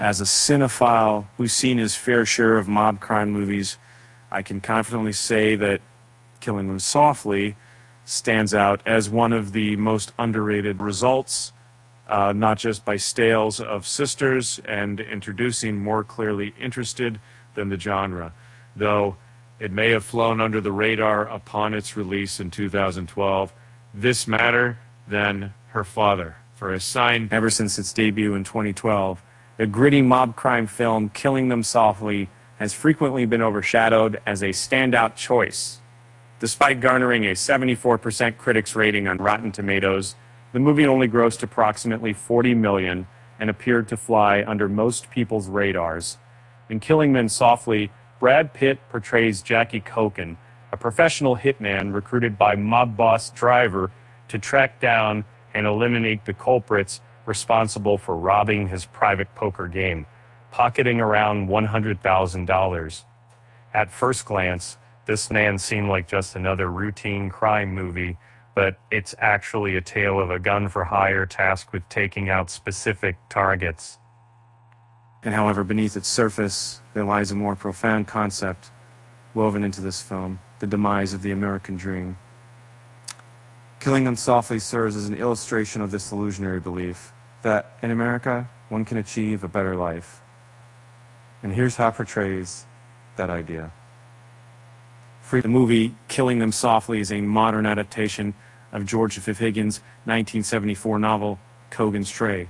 As a cinephile who's seen his fair share of mob crime movies, I can confidently say that Killing Them Softly stands out as one of the most underrated results, not just by tales of sisters and introducing more clearly interested than the genre, though it may have flown under the radar upon its release in 2012. This matter than Her Father, for a sign ever since its debut in 2012. The gritty mob crime film Killing Them Softly has frequently been overshadowed as a standout choice. Despite garnering a 74% critics rating on Rotten Tomatoes, the movie only grossed approximately $40 million and appeared to fly under most people's radars. In Killing Them Softly, Brad Pitt portrays Jackie Cogan, a professional hitman recruited by mob boss Driver to track down and eliminate the culprits responsible for robbing his private poker game, pocketing around $100,000. At first glance, this man seemed like just another routine crime movie, but it's actually a tale of a gun-for-hire tasked with taking out specific targets. And however, beneath its surface, there lies a more profound concept woven into this film, the demise of the American dream. Killing Them Softly serves as an illustration of this illusionary belief that in America, one can achieve a better life. And here's how it portrays that idea. The movie Killing Them Softly is a modern adaptation of George F. Higgins' 1974 novel, Cogan's Tray.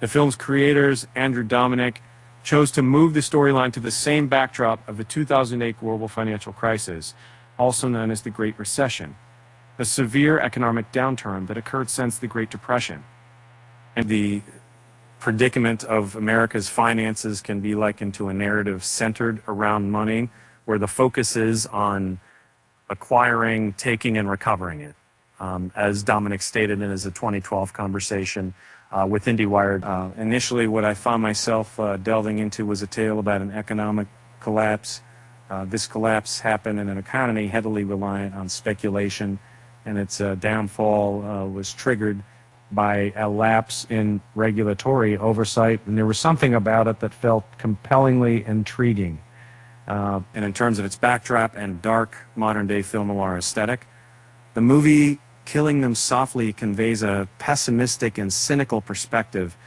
The film's creators, Andrew Dominik, chose to move the storyline to the same backdrop of the 2008 global financial crisis, also known as the Great Recession, a severe economic downturn that occurred since the Great Depression. And the predicament of America's finances can be likened to a narrative centered around money, where the focus is on acquiring, taking, and recovering it. As Dominik stated in his 2012 conversation with IndieWire, initially what I found myself delving into was a tale about an economic collapse. This collapse happened in an economy heavily reliant on speculation, and its downfall was triggered by a lapse in regulatory oversight, and there was something about it that felt compellingly intriguing. And in terms of its backdrop and dark modern-day film noir aesthetic, the movie Killing Them Softly conveys a pessimistic and cynical perspective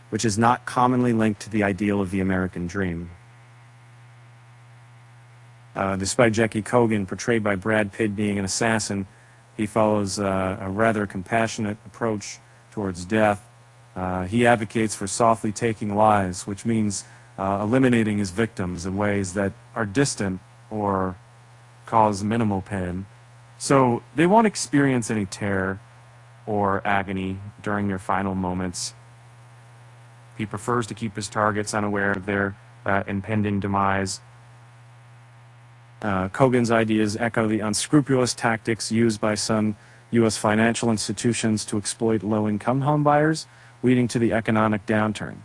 which is not commonly linked to the ideal of the American dream. Despite Jackie Cogan, portrayed by Brad Pitt, being an assassin, he follows a rather compassionate approach towards death. He advocates for softly taking lives, which means eliminating his victims in ways that are distant or cause minimal pain, so they won't experience any terror or agony during their final moments. He prefers to keep his targets unaware of their impending demise. Cogan's ideas echo the unscrupulous tactics used by some U.S. financial institutions to exploit low-income homebuyers, leading to the economic downturn.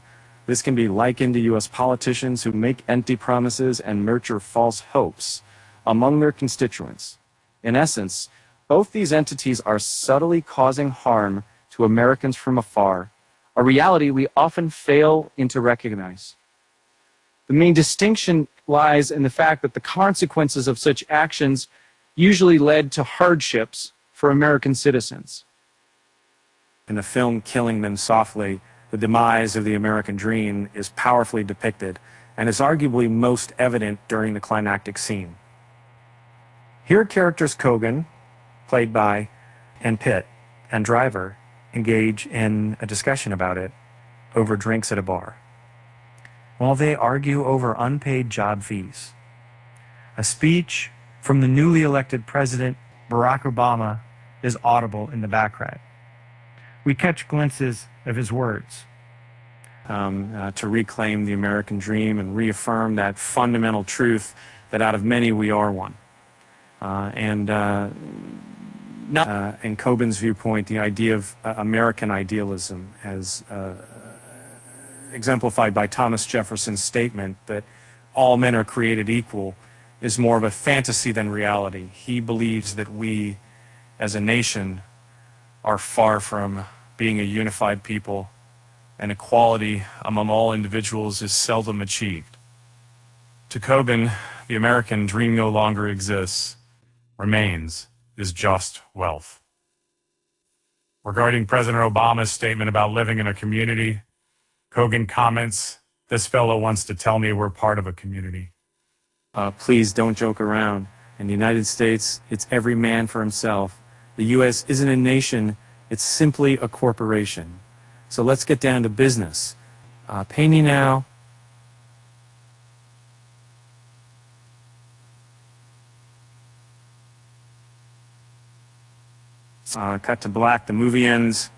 This can be likened to U.S. politicians who make empty promises and nurture false hopes among their constituents. In essence, both these entities are subtly causing harm to Americans from afar, a reality we often fail to recognize. The main distinction lies in the fact that the consequences of such actions usually led to hardships for American citizens. In the film Killing Them Softly, the demise of the American dream is powerfully depicted and is arguably most evident during the climactic scene. Here characters Cogan, played by, and Pitt, and Driver engage in a discussion about it over drinks at a bar, while they argue over unpaid job fees. A speech from the newly elected President Barack Obama is audible in the background. We catch glimpses of his words. To reclaim the American dream and reaffirm that fundamental truth that out of many we are one. In Cogan's viewpoint, the idea of American idealism, as exemplified by Thomas Jefferson's statement that all men are created equal, is more of a fantasy than reality. He believes that we, as a nation, are far from being a unified people, and equality among all individuals is seldom achieved. To Coben, the American dream no longer exists. Remains is just wealth. Regarding President Obama's statement about living in a community, Coben comments, "This fellow wants to tell me we're part of a community." Please don't joke around. In the United States, it's every man for himself. The U.S. isn't a nation, it's simply a corporation. So let's get down to business. Pay me now. Cut to black, the movie ends.